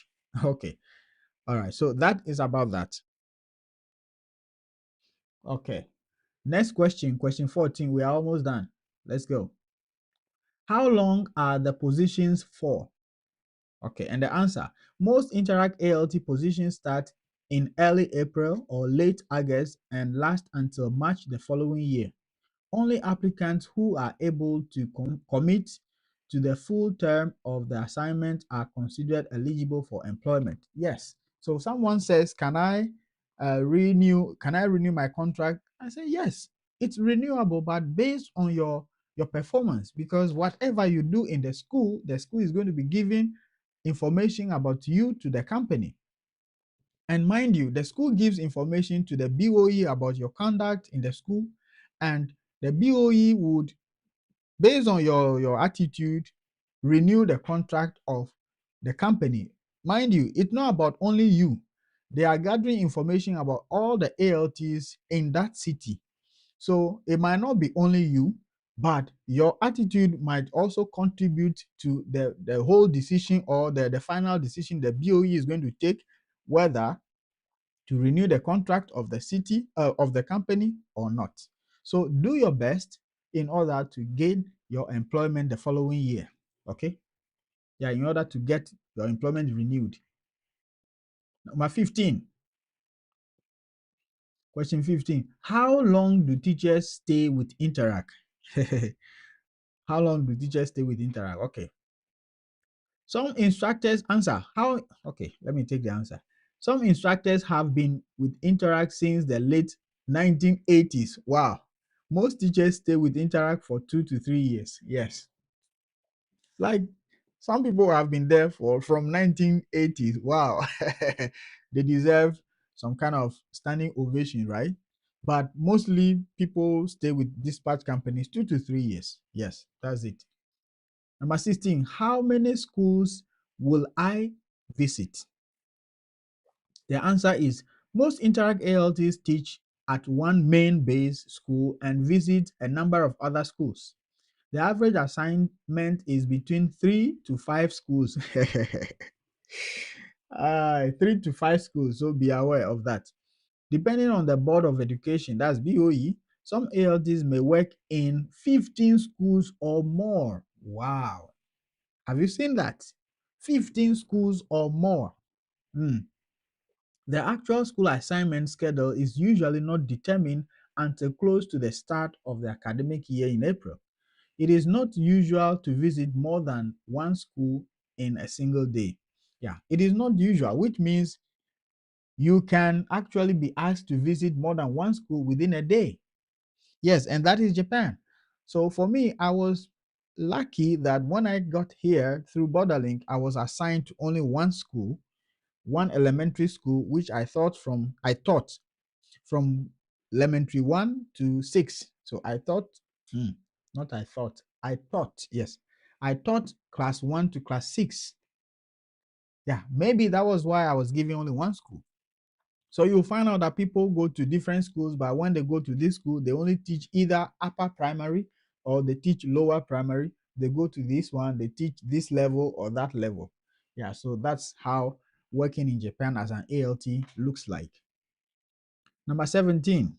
Okay. All right. So that is about that. Okay. Next question, question 14. We are almost done. Let's go. How long are the positions for? Okay, and the answer, most Interact ALT positions start in early April or late August and last until March the following year. Only applicants who are able to commit to the full term of the assignment are considered eligible for employment. Yes. So someone says, can I renew my contract? I say yes. It's renewable, but based on your performance, because whatever you do in the school is going to be giving information about you to the company. And mind you, the school gives information to the BOE about your conduct in the school, and the BOE would, based on your attitude, renew the contract of the company. Mind you, it's not about only you. They are gathering information about all the ALTs in that city. So it might not be only you, but your attitude might also contribute to the whole decision, or the final decision the BOE is going to take, whether to renew the contract of the city, of the company, or not. So do your best in order to gain your employment the following year. Okay. Yeah, in order to get your employment renewed. Number 15. Question 15. How long do teachers stay with Interac? How long do teachers stay with Interac? Okay. Some instructors answer how. Okay, let me take the answer. Some instructors have been with Interac since the late 1980s. Wow. Most teachers stay with Interac for 2 to 3 years. Yes. Like some people have been there for from 1980s. Wow. They deserve some kind of standing ovation, right? But mostly people stay with dispatch companies 2 to 3 years. Yes, that's it. Number 16, how many schools will I visit? The answer is most Interact ALTs teach at one main base school and visit a number of other schools. The average assignment is between 3 to 5 schools. 3 to 5 schools, so be aware of that. Depending on the Board of Education, that's BOE, some ALTs may work in 15 schools or more. Wow. Have you seen that? 15 schools or more. The actual school assignment schedule is usually not determined until close to the start of the academic year in April. It is not usual to visit more than one school in a single day. Yeah, it is not usual, which means you can actually be asked to visit more than one school within a day. Yes, and that is Japan. So for me, I was lucky that when I got here through Borderlink, I was assigned to only one school, one elementary school, which I taught from elementary 1 to 6. So I thought, not I thought, I taught, yes. I taught class 1 to class 6. Yeah, maybe that was why I was giving only one school. So you'll find out that people go to different schools, but when they go to this school, they only teach either upper primary or they teach lower primary. They go to this one, they teach this level or that level. Yeah, so that's how working in Japan as an ALT looks like. Number 17.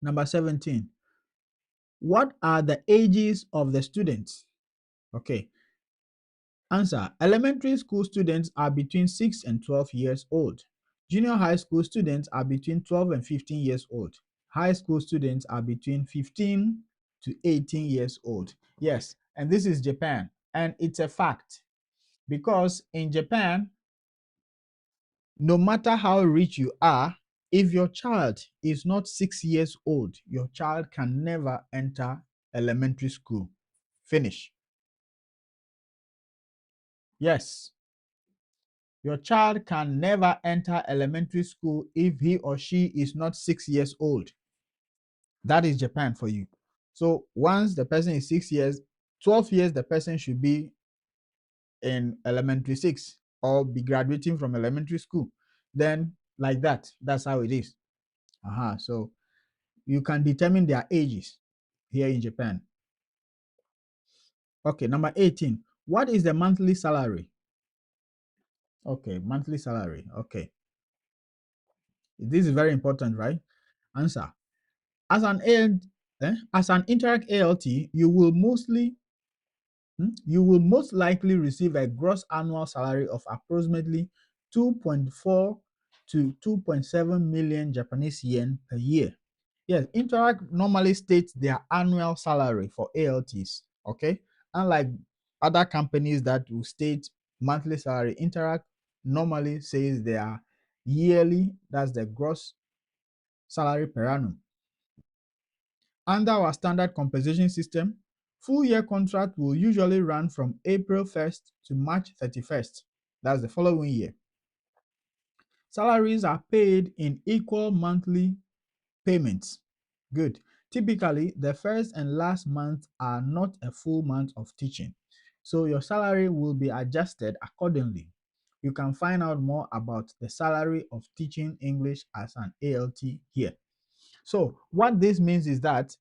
Number 17. What are the ages of the students? Okay. Answer. Elementary school students are between 6 and 12 years old. Junior high school students are between 12 and 15 years old. High school students are between 15 to 18 years old. Yes, and this is Japan. And it's a fact because in Japan, no matter how rich you are, if your child is not 6 years old, your child can never enter elementary school. Finish. Yes. Your child can never enter elementary school if he or she is not 6 years old. That is Japan for you. So once the person is 6 years, 12 years, the person should be in elementary six or be graduating from elementary school. Then, like that, that's how it is. So you can determine their ages here in Japan. Okay, number 18. What is the monthly salary? Okay, monthly salary. Okay. This is very important, right? Answer. As an as an Interac ALT, you will most likely receive a gross annual salary of approximately 2.4 to 2.7 million Japanese yen per year. Yes, Interac normally states their annual salary for ALTs. Okay, unlike other companies that will state monthly salary, Interac normally says their yearly, that's the gross salary per annum. Under our standard compensation system, full year contract will usually run from April 1st to March 31st. That's the following year. Salaries are paid in equal monthly payments. Good. Typically, the first and last month are not a full month of teaching, so your salary will be adjusted accordingly. You can find out more about the salary of teaching English as an ALT here. So what this means is that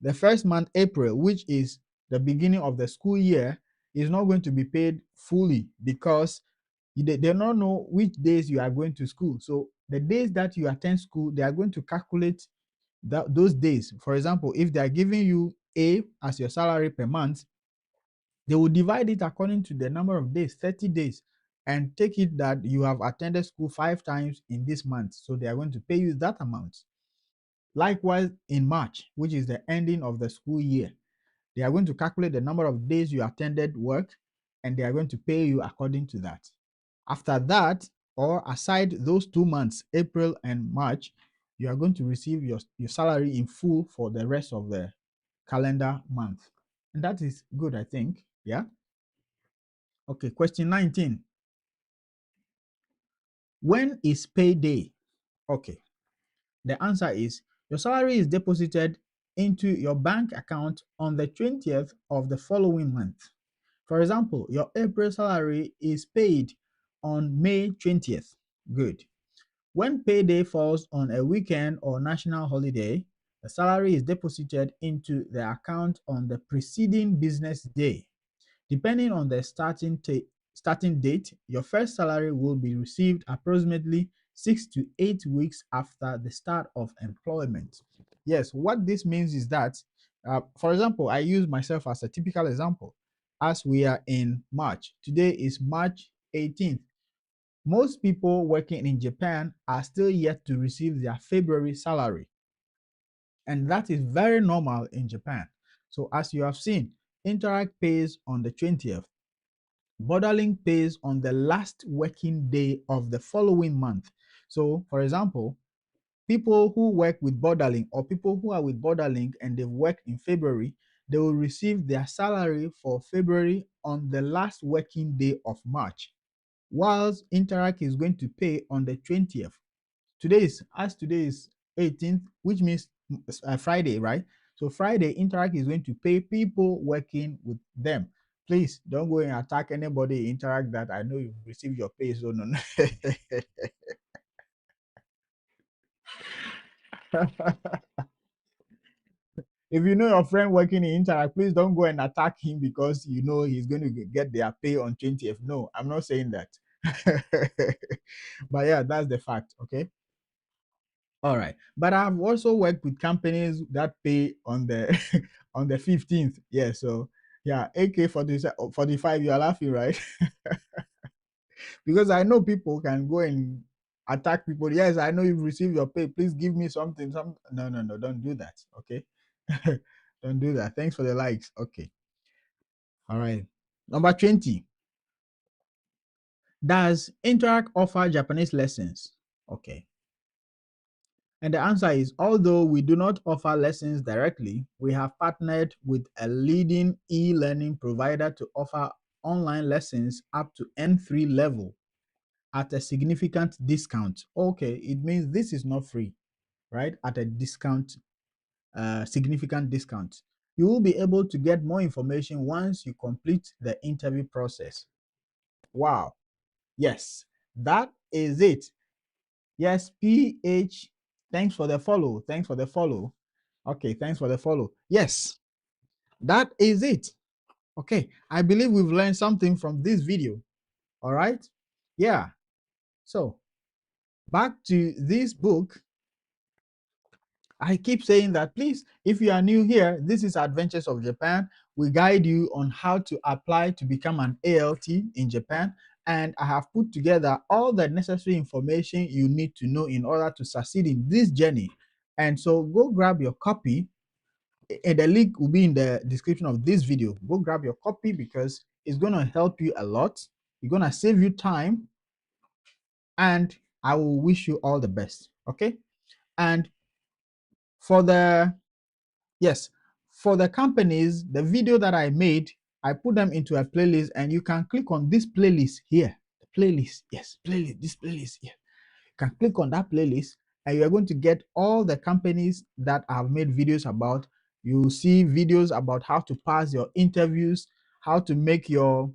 the first month, April, which is the beginning of the school year, is not going to be paid fully because they don't know which days you are going to school. So the days that you attend school, they are going to calculate those days. For example, if they are giving you A as your salary per month, they will divide it according to the number of days, 30 days, and take it that you have attended school 5 times in this month. So they are going to pay you that amount. Likewise, in March, which is the ending of the school year, they are going to calculate the number of days you attended work and they are going to pay you according to that. After that, or aside those 2 months, April and March, you are going to receive your salary in full for the rest of the calendar month. And that is good, I think. Yeah. Okay, question 19. When is payday? Okay. The answer is your salary is deposited into your bank account on the 20th of the following month. For example, your April salary is paid on May 20th. Good. When payday falls on a weekend or national holiday, the salary is deposited into the account on the preceding business day. Depending on the starting date, your first salary will be received approximately 6 to 8 weeks after the start of employment. Yes, what this means is that, for example, I use myself as a typical example. As we are in March, today is March 18th. Most people working in Japan are still yet to receive their February salary. And that is very normal in Japan. So as you have seen, Interact pays on the 20th. Borderling pays on the last working day of the following month. So, for example, people who work with Borderling or people who are with Borderling and they've worked in February, they will receive their salary for February on the last working day of March, whilst Interac is going to pay on the 20th. Today is 18th, which means Friday, right? So Friday, Interac is going to pay people working with them. Please don't go and attack anybody in Interac that I know you've received your pay. So no. If you know your friend working in Interac, please don't go and attack him because you know he's going to get their pay on 20th. No, I'm not saying that. But yeah, that's the fact. Okay. All right. But I've also worked with companies that pay on the on the 15th. Yeah. So yeah, AK 45, you're laughing, right? Because I know people can go and attack people. Yes, I know you've received your pay. Please give me something. No, no, no, don't do that. Okay. Don't do that. Thanks for the likes. Okay. All right. Number 20. Does Interac offer Japanese lessons? Okay. And the answer is, although we do not offer lessons directly, we have partnered with a leading e-learning provider to offer online lessons up to N3 level at a significant discount. Okay, it means this is not free, right? At a discount, significant discount. You will be able to get more information once you complete the interview process. Wow. Yes, that is it. Yes, PH, thanks for the follow. Thanks for the follow. Okay, thanks for the follow. Yes, that is it. Okay, I believe we've learned something from this video. All right. Yeah. So back to this book. I keep saying that, please, if you are new here, this is Adventures of Japan. We guide you on how to apply to become an ALT in Japan. And I have put together all the necessary information you need to know in order to succeed in this journey. And so go grab your copy. And the link will be in the description of this video. Go grab your copy because it's going to help you a lot. It's going to save you time. And I will wish you all the best. Okay. And for the yes, for the companies, the video that I made, I put them into a playlist, and you can click on this playlist here. The playlist, yes, playlist, this playlist here. You can click on that playlist, and you are going to get all the companies that I've made videos about. You see videos about how to pass your interviews, how to make your,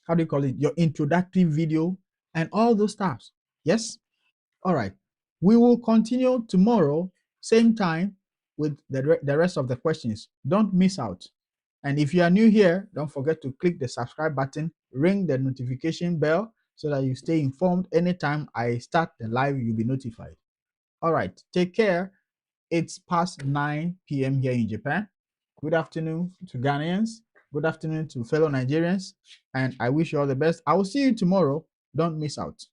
how do you call it, your introductory video, and all those stuff. Yes. All right. We will continue tomorrow, same time, with the rest of the questions. Don't miss out. And if you are new here, don't forget to click the subscribe button, ring the notification bell so that you stay informed. Anytime I start the live, you'll be notified. All right. Take care. It's past 9 p.m. here in Japan. Good afternoon to Ghanaians. Good afternoon to fellow Nigerians. And I wish you all the best. I will see you tomorrow. Don't miss out.